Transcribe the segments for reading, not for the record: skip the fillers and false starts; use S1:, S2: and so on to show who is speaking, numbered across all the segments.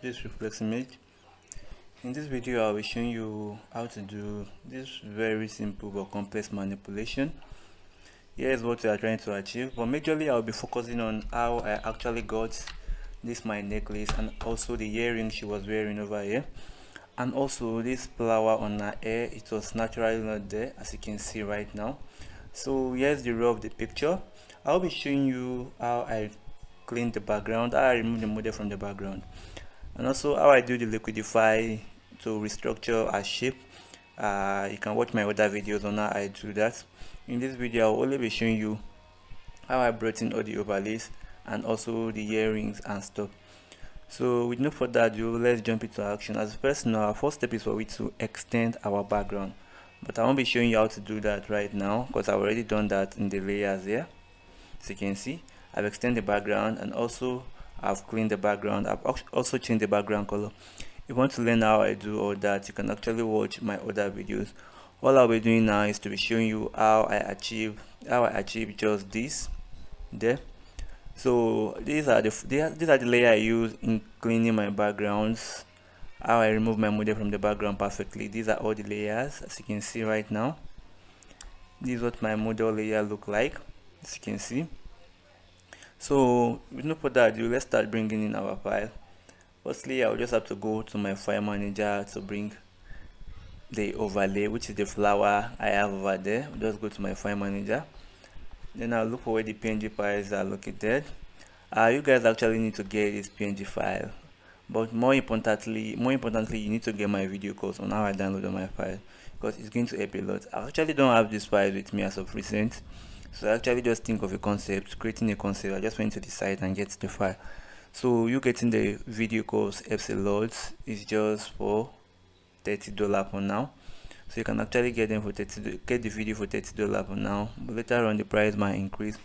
S1: this reflex image. In this video I'll be showing you how to do this very simple but complex manipulation. Here's what we are trying to achieve, but majorly I'll be focusing on how I actually got this my necklace and also the earring she was wearing over here, and also this flower on her hair. It was naturally not there, as you can see right now. So here's the raw of the picture. I'll be showing you how I clean the background, how I remove the model from the background, and also how I do the liquidify to restructure a shape. You can watch my other videos on how I do that. In this video I'll only be showing you how I brought in all the overlays and also the earrings and stuff. So with no further ado, let's jump into action. As first now, our first step is for we to extend our background, but I won't be showing you how to do that right now because I've already done that in the layers here. As you can see, I've extended the background and also I've cleaned the background. I've also changed the background color. If you want to learn how I do all that, you can actually watch my other videos. All I'll be doing now is to be showing you how I achieve just this there. So these are the layer I use in cleaning my backgrounds, how I remove my model from the background perfectly. These are all the layers, as you can see right now. This is what my model layer look like, as you can see. So with no further ado, let's start bringing in our file. Firstly, I'll just have to go to my file manager to bring the overlay, which is the flower I have over there. I'll just go to my file manager, then I'll look for where the PNG files are located. You guys actually need to get this PNG file, but more importantly, you need to get my video course on how I download my file, because it's going to help a lot. I actually don't have this file with me as of recent, so I actually just think of a concept, creating a concept. I just went to the site and get the file. So you getting the video course helps a lot. It's just for $30 for now, so you can actually get them for get the video for $30 for now, but later on the price might increase.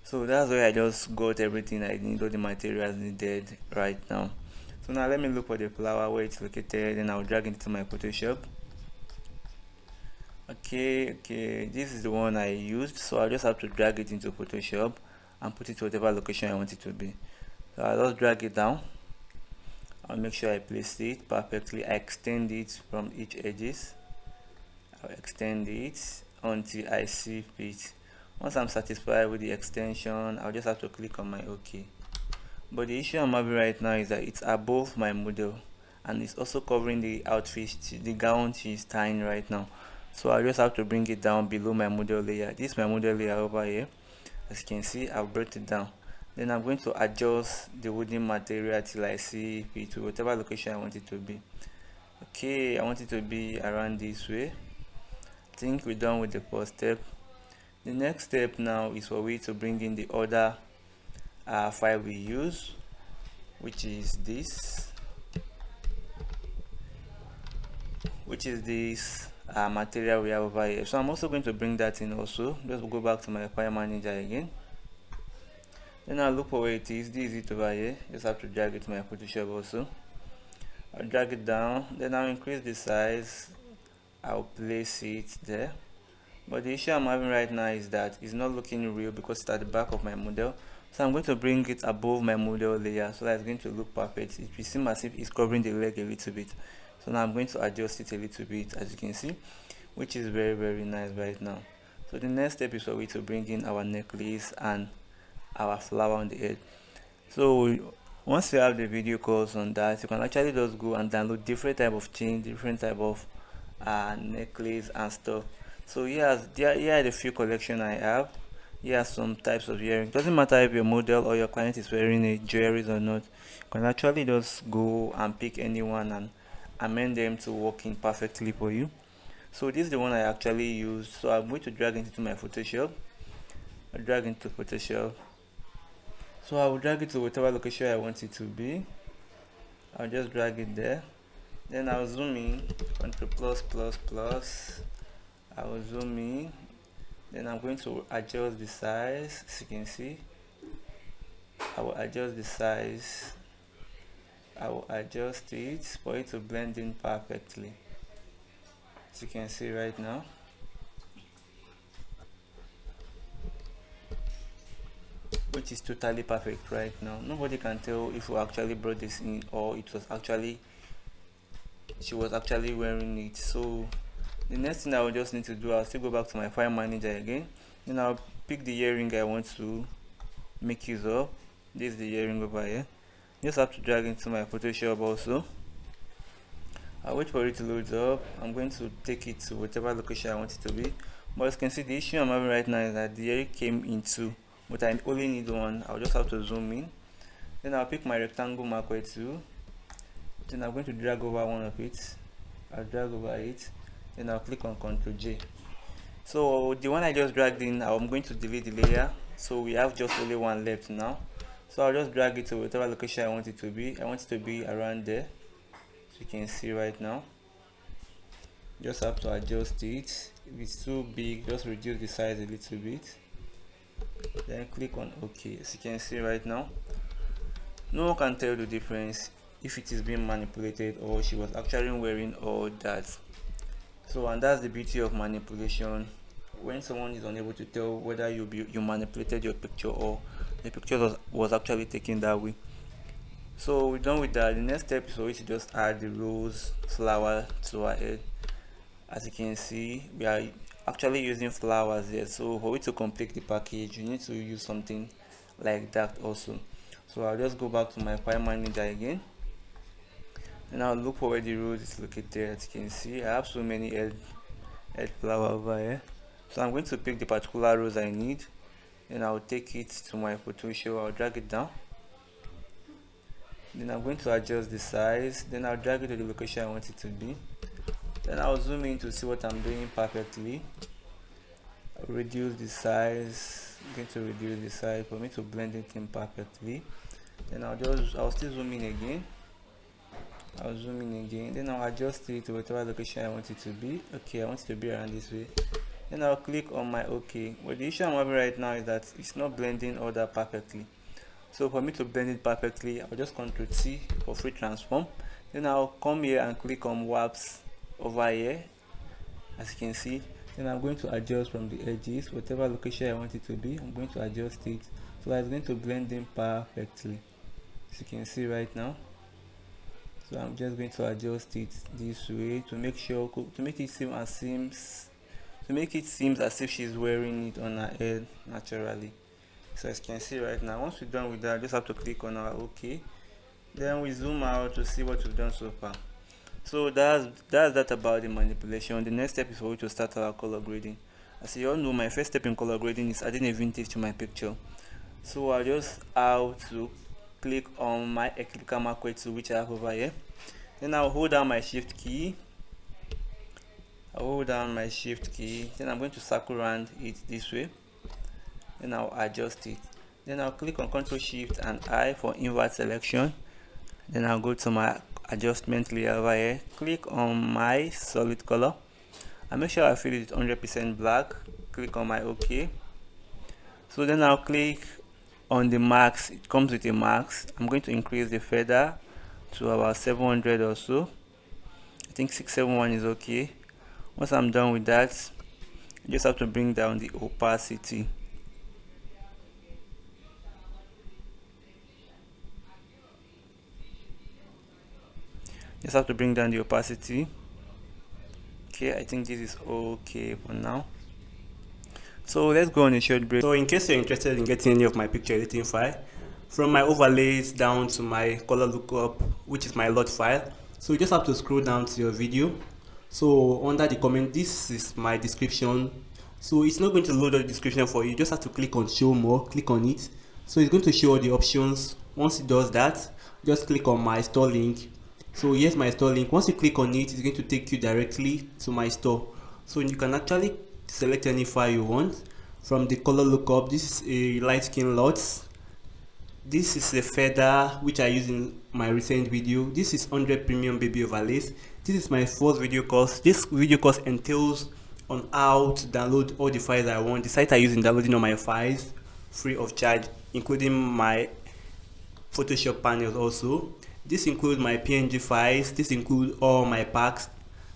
S1: So that's why I just got everything I need, all the materials needed right now. So now let me look for the flower where it's located, and I'll drag it into my Photoshop. Okay, this is the one I used, so I'll just have to drag it into Photoshop and put it to whatever location I want it to be. So I'll just drag it down. I'll make sure I place it perfectly. I extend it from each edges. I'll extend it until I see fit. Once I'm satisfied with the extension, I'll just have to click on my OK. But the issue I'm having right now is that it's above my model, and it's also covering the outfit, the gown she's tying right now. So I'll just have to bring it down below my model layer. This is my model layer over here. As you can see, I've brought it down. Then I'm going to adjust the wooden material till I see fit to whatever location I want it to be. Okay, I want it to be around this way. I think we're done with the first step. The next step now is for we to bring in the other file we use, which is this material we have over here. So I'm also going to bring that in also. Just go back to my file manager again. Then I'll look for where it is. This is it over here. Just have to drag it to my Photoshop also. I'll drag it down, then I'll increase the size. I'll place it there. But the issue I'm having right now is that it's not looking real because it's at the back of my model. So I'm going to bring it above my model layer so that it's going to look perfect. It will seem as if it's covering the leg a little bit. So now I'm going to adjust it a little bit, as you can see, which is very nice right now. So the next step is for we to bring in our necklace and our flower on the head. So once you have the video course on that, you can actually just go and download different type of chain, different type of necklace and stuff. So here are the few collection I have. Here are some types of earrings. Doesn't matter if your model or your client is wearing a jewelries or not. You can actually just go and pick anyone and amend them to work in perfectly for you. So this is the one I actually use. So I'm going to drag it into my Photoshop. I'll drag into Photoshop. So I will drag it to whatever location I want it to be. I'll just drag it there. Then I'll zoom in, Ctrl+++. I will zoom in. Then I'm going to adjust the size. As you can see, I will adjust the size. I will adjust it for it to blend in perfectly. As you can see right now. which is totally perfect right now. Nobody can tell if we actually brought this in or it was actually she was actually wearing it. So the next thing I will just need to do, I'll still go back to my file manager again. Then I'll pick the earring I want to make use of. This is the earring over here. Just have to drag into my Photoshop also. I'll wait for it to load up. I'm going to take it to whatever location I want it to be. But as you can see, the issue I'm having right now is that the earring came in two, but I only need one. I'll just have to zoom in. Then I'll pick my rectangle marker tool. Then I'm going to drag over one of it. I'll drag over it. Then I'll click on Ctrl J. So the one I just dragged in, I'm going to delete the layer. So we have just only one left now. So I'll just drag it to whatever location I want it to be. I want it to be around there. So you can see right now. Just have to adjust it. If it's too big, just reduce the size a little bit. Then click on OK. As you can see right now, no one can tell the difference if it is being manipulated or she was actually wearing all that. So, and that's the beauty of manipulation. When someone is unable to tell whether you manipulated your picture or the picture was actually taken that way. So we're done with that. The next step is for you to just add the rose flower to our head. As you can see, we are actually using flowers here. So for you to complete the package, you need to use something like that also. So I'll just go back to my file manager again. And I'll look for where the rose is located. As you can see, I have so many head flower over here. So I'm going to pick the particular rose I need. Then I'll take it to my Photoshop. I'll drag it down. Then I'm going to adjust the size. Then I'll drag it to the location I want it to be. Then I'll zoom in to see what I'm doing perfectly. I'll reduce the size. I'm going to reduce the size for me to blend it in perfectly. Then I'll still zoom in again. I'll zoom in again. Then I'll adjust it to whatever location I want it to be. Okay, I want it to be around this way. Then I'll click on my OK. Well, the issue I'm having right now is that it's not blending all that perfectly. So for me to blend it perfectly, I'll just Ctrl T for free transform. Then I'll come here and click on warps over here. As you can see, then I'm going to adjust from the edges, whatever location I want it to be. I'm going to adjust it so that it's going to blend in perfectly. As you can see right now. So I'm just going to adjust it this way to make sure it seems as if she's wearing it on her head naturally. So as you can see right now, once we're done with that, just have to click on our OK. Then we zoom out to see what we've done so far. So that's that about the manipulation. The next step is for you to start our color grading. As you all know, my first step in color grading is adding a vintage to my picture. So I'll just have to click on my eclipse marker tool, which I have over here. Then I'll hold down my shift key. Then I'm going to circle around it this way. Then I'll adjust it. Then I'll click on Ctrl Shift and I for invert selection. Then I'll go to my adjustment layer over here, click on my solid color and make sure I fill it 100% black. Click on my OK. So then I'll click on the max. It comes with a max. I'm going to increase the feather to about 700 or so. I think 671 is okay. Once I'm done with that, you just have to bring down the opacity. Just have to bring down the opacity. Okay, I think this is okay for now. So let's go on a short break. So in case you're interested in getting any of my picture editing file, from my overlays down to my color lookup, which is my lot file, so you just have to scroll down to your video. So under the comment, this is my description. So it's not going to load the description for you. You just have to click on show more, click on it. So it's going to show all the options. Once it does that, just click on my store link. So here's my store link. Once you click on it, it's going to take you directly to my store. So you can actually select any file you want. From the color lookup, this is a light skin LUTs. This is a feather which I use in my recent video. This is 100 premium baby overlays. This is my first video course. This video course entails on how to download all the files I want. The site I use in downloading all my files free of charge, including my Photoshop panels also. This includes my PNG files. This includes all my packs,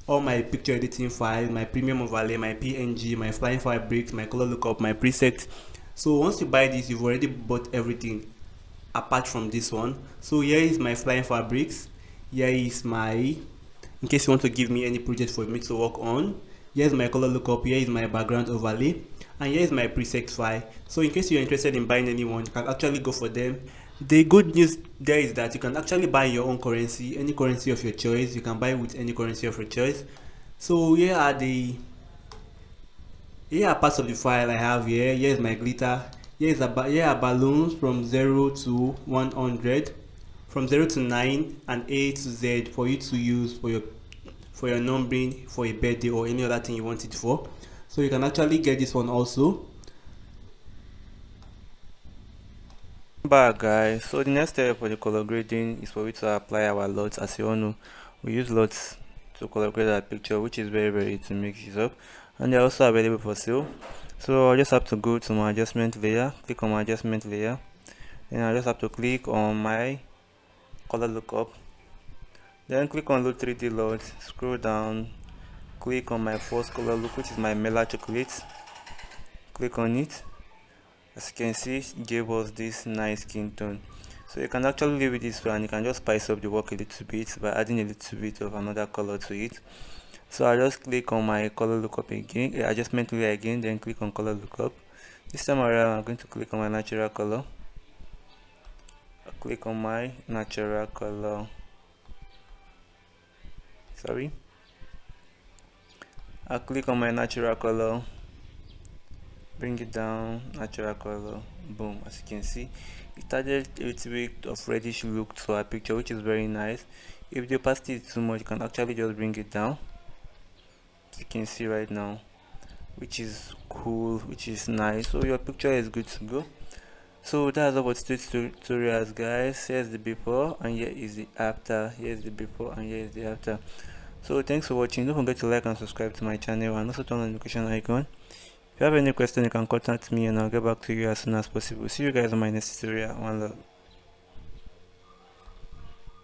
S1: all my picture editing files, my premium overlay, my PNG, my flying fabrics, my color lookup, my presets,
S2: So once you buy this, you've already bought everything apart from this one. So here is my flying fabrics. Here is my, in case you want to give me any project for me to work on. Here's my color lookup. Here is my background overlay, and here is my preset file. So in case you're interested in buying anyone, you can actually go for them. The good news there is that you can actually buy your own currency, any currency of your choice. You can buy with any currency of your choice. So here are parts of the file I have here. Here is my glitter. Here are balloons from 0 to 100, from 0 to 9, and A to Z for you to use for your numbering for a birthday or any other thing you want it for. So you can actually get this one also.
S1: Back guys, so the next step for the color grading is for we to apply our LUTs. As you all know, we use LUTs to color grade our picture, which is very easy to make use of, and they're also available for sale. So I just have to go to my adjustment layer, click on my adjustment layer, then I just have to click on my color lookup, then click on load 3D LUT, scroll down, click on my first color look, which is my Mela chocolate, click on it. As you can see, it gave us this nice skin tone. So you can actually leave it this way and you can just spice up the work a little bit by adding a little bit of another color to it. So I just click on my color lookup again, adjustment layer again, then click on color lookup. This time around I'm going to click on my natural color. I'll click on my natural color. I'll click on my natural color, bring it down, natural color, boom. As you can see, it added a little bit of reddish look to our picture, which is very nice. If the opacity is too much, you can actually just bring it down, as you can see right now, which is cool, which is nice. So your picture is good to go. So that's about today's tutorials guys. Here's the before and here is the after. Here's the before and here is the after. So thanks for watching. Don't forget to like and subscribe to my channel and also turn on the notification icon. If you have any question, you can contact me and I'll get back to you as soon as possible. See you guys on my next tutorial. One love.